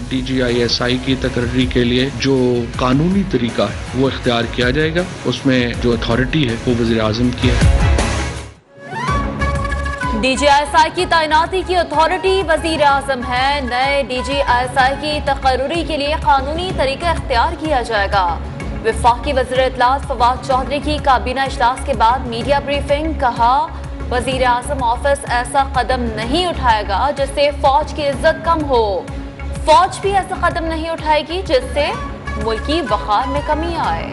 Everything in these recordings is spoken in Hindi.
DGISI की तकर्री के लिए जो कानूनी तरीका है वो इख्तियार किया जाएगा। उसमें जो अथॉरिटी है वो वज़ीर आज़म की है। DGISI की तैनाती की अथॉरिटी वज़ीर आज़म है। नए DGISI की तकर्री के लिए कानूनी तरीका इख्तियार किया जाएगा। वफाकी वज़ीर इत्तलात फवाद चौधरी की काबीना इजलास के बाद मीडिया ब्रीफिंग। कहा, वज़ीर आज़म ऑफिस ऐसा कदम नहीं उठाएगा जिससे फौज की इज्जत कम हो। फौज भी ऐसा कदम नहीं उठाएगी जिससे मुल्की वक़ार में कमी आए।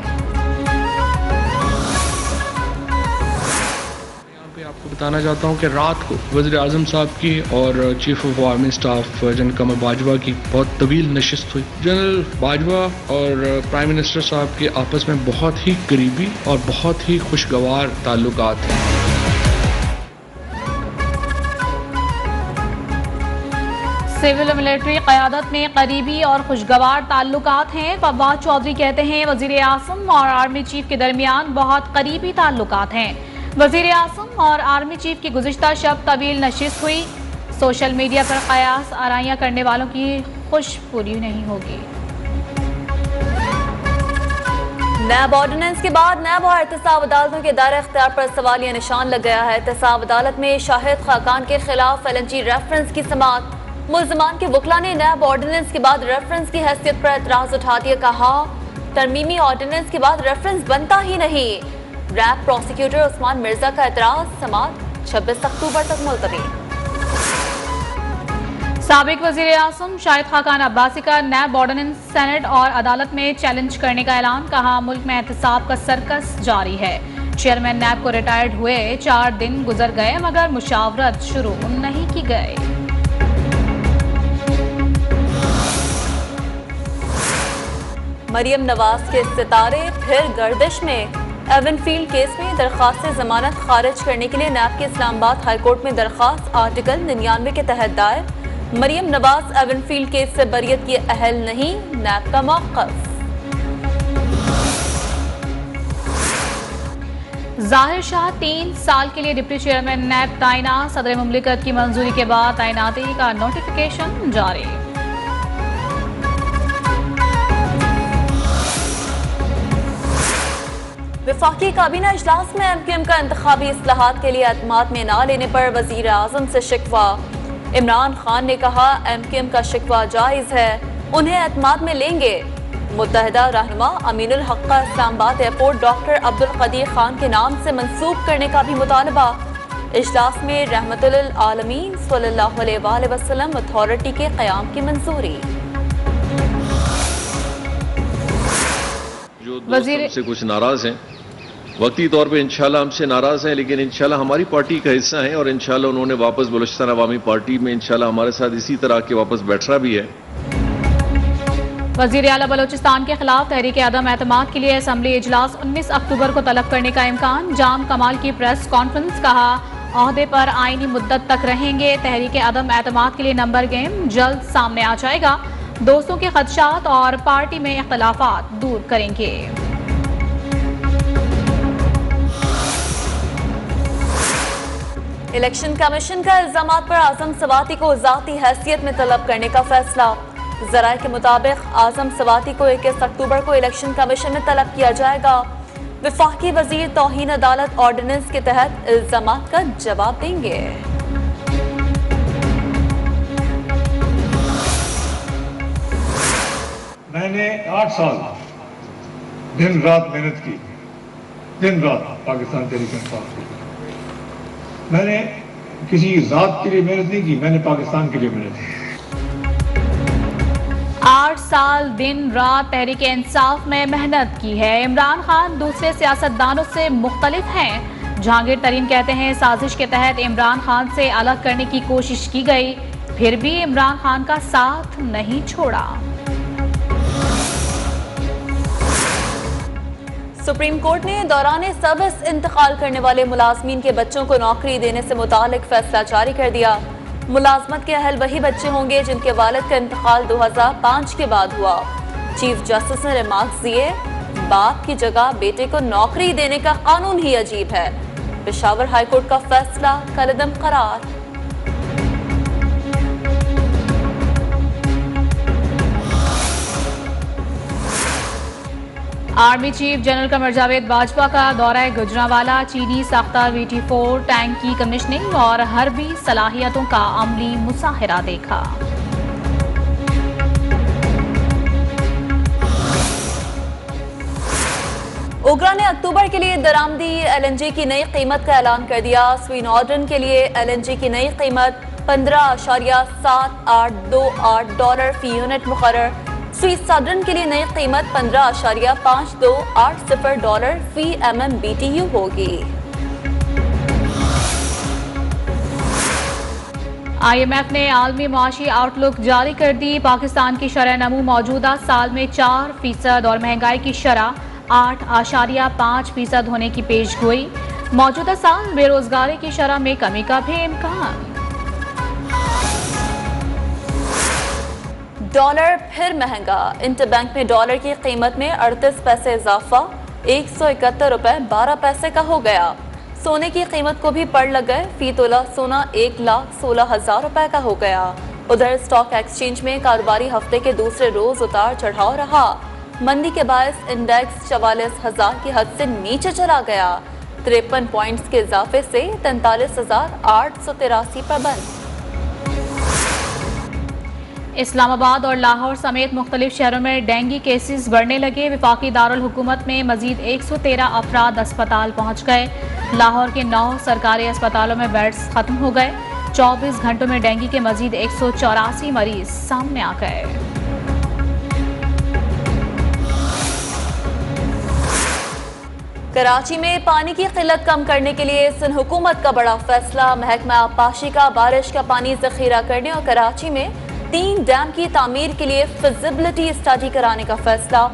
आपको बताना चाहता हूं कि रात को वज़ीर आज़म साहब की और chief of army staff general Qamar Bajwa की बहुत तवील नशिस्त हुई। जनरल बाजवा और प्राइम मिनिस्टर साहब के आपस में बहुत ही करीबी और बहुत ही खुशगवार ताल्लुकात हैं। सिविल और मिलिट्री क़यादत में करीबी और खुशगवार ताल्लुकात हैं। फवाद चौधरी कहते हैं वज़ीर आज़म और आर्मी चीफ के दरमियान बहुत करीबी ताल्लुकात हैं। वज़ीर आज़म और आर्मी चीफ की गुज़िश्ता शब तवील नशिस्त हुई। सोशल मीडिया पर क़यास आराइयाँ करने वालों की खुश पूरी नहीं होगी। नैब ऑर्डिनेंस के बाद नैब और एहतसाब अदालतों के दायरे इख्तियार पर सवालिया निशान लग गया है। एहतसाब अदालत में शाहिद खाकान के खिलाफ LNG रेफरेंस की समाअत। मुल्ज़िमान के वकला ने नैब ऑर्डिनेंस के बाद रेफरेंस की हैसियत पर एतराज़ उठा दिया। कहा, तरमीमी ऑर्डिनेंस के बाद रेफरेंस बनता ही नहीं। रैब प्रोसिक्यूटर उस्मान मिर्जा का एतराज़, समाअत 26 अक्टूबर तक मुलतवी। साबिक वज़ीर आज़म शाहिद खाकान अब्बासी का नैब ऑर्डिनेंस सेनेट और अदालत में चैलेंज करने का ऐलान। कहा, मुल्क में एहतसाब का सर्कस जारी है। चेयरमैन नैब को रिटायर्ड हुए 4 दिन गुजर गए मगर मुशावरत शुरू नहीं की गई। मरियम नवाज के सितारे फिर गर्दिश में। एवनफील्ड केस में दरख्वास्त जमानत खारिज करने के लिए नैब के इस्लामाबाद हाईकोर्ट में दरख्वास्त आर्टिकल 99 के तहत दायर। मरियम नवाज एवनफील्ड केस से बरियत की अहल नहीं, नैब का मौक़िफ़। ज़ाहिर शाह 3 साल के लिए डिप्टी चेयरमैन नैब तैनात। सदर मुमलिकत की मंजूरी के बाद तैनाती का नोटिफिकेशन जारी। वफाकी काबीना इजलास में MQM का इंतखाबी इस्लाहात के लिए एतमाद में ना लेने पर वज़ीर आज़म से शिकवा। इमरान खान ने कहा, MQM का शिकवा जायज़ है, उन्हें एतमाद में लेंगे। मुत्तहिदा रहनुमा अमीनुल हक का इस्लामाबाद एयरपोर्ट डॉक्टर अब्दुल कदीर खान के नाम से मंसूब करने का भी मुतालबा। इजलास में रहमतुल आलमीन सल्लल्लाहु अलैहि वसल्लम अथॉरिटी के क़याम की मंजूरी। जो दोस्त हमसे कुछ नाराज हैं, वक्ती तौर पे इंशाल्लाह हमसे नाराज हैं, लेकिन इंशाल्लाह हमारी पार्टी का हिस्सा हैं और इंशाल्लाह उन्होंने वापस बलूचिस्तान अवामी पार्टी में इंशाल्लाह हमारे साथ इसी तरह के वापस बैठना भी है। वज़ीर आला बलूचिस्तान के खिलाफ तहरीक अदम एतमाद के लिए असम्बली इजलास 19 अक्टूबर को तलब करने का इम्कान। जाम कमाल की प्रेस कॉन्फ्रेंस। कहा, ओहदे पर आईनी मुद्दत तक रहेंगे। तहरीक अदम एतमाद के लिए नंबर गेम जल्द सामने आ जाएगा। दोस्तों के खदशात और पार्टी में इख्तलाफात दूर करेंगे। इलेक्शन कमीशन का इल्जामात पर आजम सवाती को ज़ाती हैसियत में तलब करने का फैसला। ज़राए के मुताबिक आजम सवाती को 21 अक्टूबर को इलेक्शन कमीशन में तलब किया जाएगा। वफाकी वजीर तौहीन अदालत ऑर्डिनेंस के तहत इल्जामात का जवाब देंगे। मैंने 8 साल दिन रात मेहनत की, दिन रात पाकिस्तान तहरीक इंसाफ की। मैंने किसी जात के लिए मेहनत नहीं की, मैंने पाकिस्तान के लिए मेहनत की। 8 साल दिन रात तहरीक इंसाफ में मेहनत की है। इमरान खान दूसरे सियासतदानों से मुख्तलिफ हैं। जहांगीर तरीन कहते हैं, साजिश के तहत इमरान खान से अलग करने की कोशिश की गई, फिर भी इमरान खान का साथ नहीं छोड़ा। सुप्रीम कोर्ट ने दौरान सर्विस इंतकाल करने वाले मुलाजमीन के बच्चों को नौकरी देने से मुतालिक फैसला जारी कर दिया। मुलाजमत के अहल वही बच्चे होंगे जिनके वालिद का इंतकाल 2005 के बाद हुआ। चीफ जस्टिस ने रिमार्क्स दिए, बाप की जगह बेटे को नौकरी देने का कानून ही अजीब है। पेशावर हाईकोर्ट का फैसला कलअदम करार। Army chief general Qamar Javed Bajwa का दौरा गुजरांवाला, चीनी साख्ता VT4 टैंक की कमीशनिंग और हर्बी सलाहियतों का अमली मुसाहिरा देखा। ओगरा ने अक्टूबर के लिए दरामदी LNG की नई कीमत का ऐलान कर दिया। स्वीन ऑर्डन के लिए LNG की नई कीमत $15.7828 फी यूनिट मुकर्रर। स्वीट सदर्न के लिए नई कीमत $15.5280 फी MMBTU होगी। IMF ने आलमी माशी आउटलुक जारी कर दी। पाकिस्तान की शरह नमू मौजूदा साल में 4% और महंगाई की शरह 8.5% होने की पेशगोई। मौजूदा साल बेरोजगारी की शरह में कमी का भी इम्कान। डॉलर फिर महंगा। इंटरबैंक में डॉलर की कीमत में 38 पैसे इजाफा, 171 रुपए 12 पैसे का हो गया। सोने की कीमत को भी पड़ लग गए। फी तोला सोना 1,16,000 रुपए का हो गया। उधर स्टॉक एक्सचेंज में कारोबारी हफ्ते के दूसरे रोज उतार चढ़ाव रहा। मंदी के बायस इंडेक्स 44,000 की हद से नीचे चला गया। 53 पॉइंट्स के इजाफे से 43,883 पर बंद। इस्लामाबाद और लाहौर समेत मुख्तलिफ शहरों में डेंगू केसेस बढ़ने लगे। विफाकी दारुल हुकूमत में मजीद 113 अफराद अस्पताल पहुंच गए। लाहौर के 9 सरकारी अस्पतालों में बेड्स खत्म हो गए। 24 घंटों में डेंगू के मजीद 184 मरीज सामने आ गए। कराची में पानी की किल्लत कम करने के लिए सिंध हुकूमत का बड़ा फैसला। महकमा आबपाशी का बारिश का पानी जखीरा करने और कराची में 3 डैम की तामीर के लिए फिजिबिलिटी स्टडी कराने का फैसला।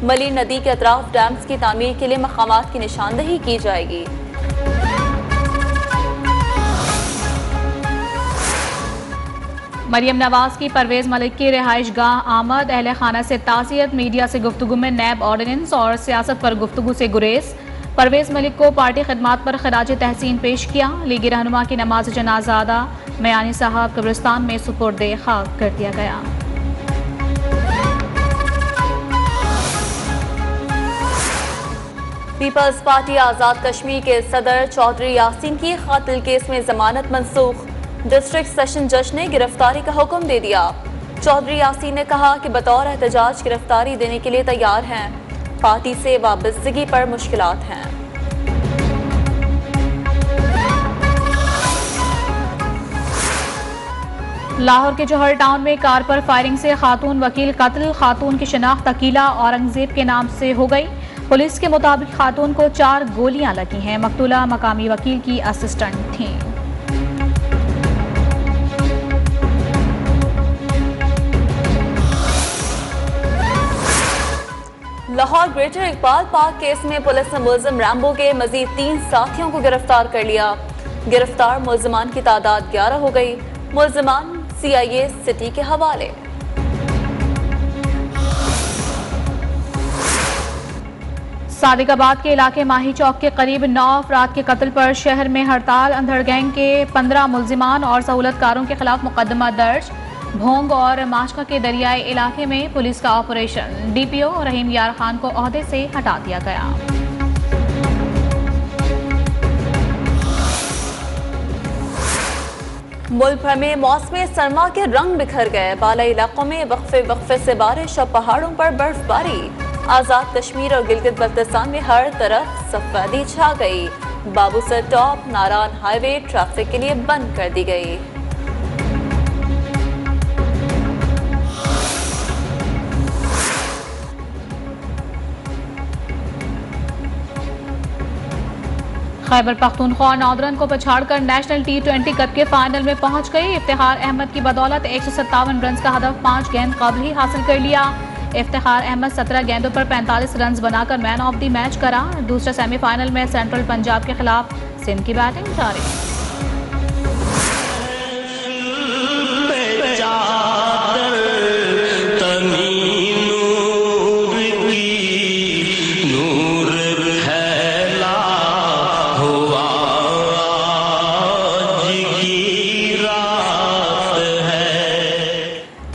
मली नदी के अतराफ डैम्स की तामीर के लिए मकामात की निशानदही की जाएगी। मरियम नवाज की परवेज मलिक की रिहाइश गाह आमद। अहले खाना से ताज़ियत। मीडिया से गुफ्तगू में नैब ऑर्डिनेंस और सियासत पर गुफ्तगू से गुरेज। परवेज मलिक को पार्टी खिदमात पर खराज तहसीन पेश किया। लीगी रहनुमा की नमाज जनाजा अदा। मयानी साहब कब्रिस्तान में सुपुर्दे खाक कर दिया गया। पीपल्स पार्टी आजाद कश्मीर के सदर चौधरी यासीन की कातिल केस में जमानत मनसूख। डिस्ट्रिक्ट सेशन जज ने गिरफ्तारी का हुक्म दे दिया। चौधरी यासीन ने कहा कि बतौर एहतजाज गिरफ्तारी देने के लिए तैयार हैं। पार्टी से वाबस्तगी पर मुश्किलात हैं। लाहौर के जौहर टाउन में कार पर फायरिंग से खातून वकील कत्ल। खातून की शिनाख्त अकीला औरंगजेब के नाम से हो गई। पुलिस के मुताबिक खातून को 4 गोलियां लगी हैं। मकतूला मकामी वकील की असिस्टेंट थी। Lahore greater Iqbal park case में पुलिस ने मुलजिम रैम्बो के मजीद 3 साथियों को गिरफ्तार कर लिया। गिरफ्तार मुलजिमान की तादाद 11 हो गई। मुलजिमान CIA सिटी के हवाले। सादिकाबाद के इलाके माही चौक के करीब 9 अफराद के कत्ल पर शहर में हड़ताल। अंधड़ गैंग के 15 मुलजिमान और सहूलतकारों के खिलाफ मुकदमा दर्ज। भोंग और माशका के दरियाई इलाके में पुलिस का ऑपरेशन। DPO रहीम यार खान को ओहदे से हटा दिया गया। मुल्क भर में मौसमी सरमा के रंग बिखर गए। बालाई इलाकों में वक्फे से बारिश और पहाड़ों पर बर्फबारी। आजाद कश्मीर और गिलगित बल्तिस्तान में हर तरफ सफेदी छा गई। बाबूसर टॉप नारान हाईवे ट्रैफिक के लिए बंद कर दी गई। खैबर पख्तूनख्वा नौदरन को पछाड़कर नेशनल T20 कप के फाइनल में पहुंच गई। इफ्तिखार अहमद की बदौलत 157 रन का हदफ 5 गेंद कबल ही हासिल कर लिया। इफ्तिखार अहमद 17 गेंदों पर 45 रन बनाकर मैन ऑफ द मैच करार। दूसरे सेमीफाइनल में सेंट्रल पंजाब के खिलाफ सिंध की बैटिंग जारी।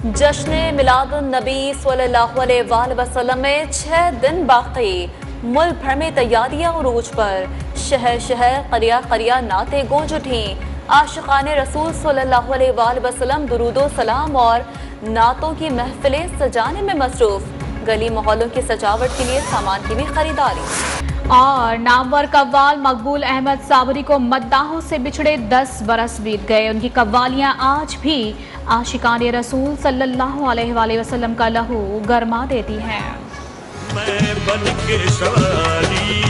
जश्न मिलादुन नबी सल्लल्लाहु अलैहि वसल्लम में 6 दिन बाकी, मुल्क भर में तैयारियां उरूज पर। शहर शहर करिया करिया नाते गूंज उठी। आशिकाने रसूल सल्लल्लाहु अलैहि वसल्लम दुरूदो सलाम और नातों की महफिलें सजाने में मसरूफ। गली मोहल्लों की सजावट के लिए सामान की भी खरीदारी। और नामवर कव्वाल मकबूल अहमद साबरी को मद्दाहों से बिछड़े 10 बरस बीत गए। उनकी कव्वालियां आज भी आशिकाने रसूल सल्लल्लाहु अलैहि वसल्लम का लहू गरमा देती हैं। मैं बन के सवारी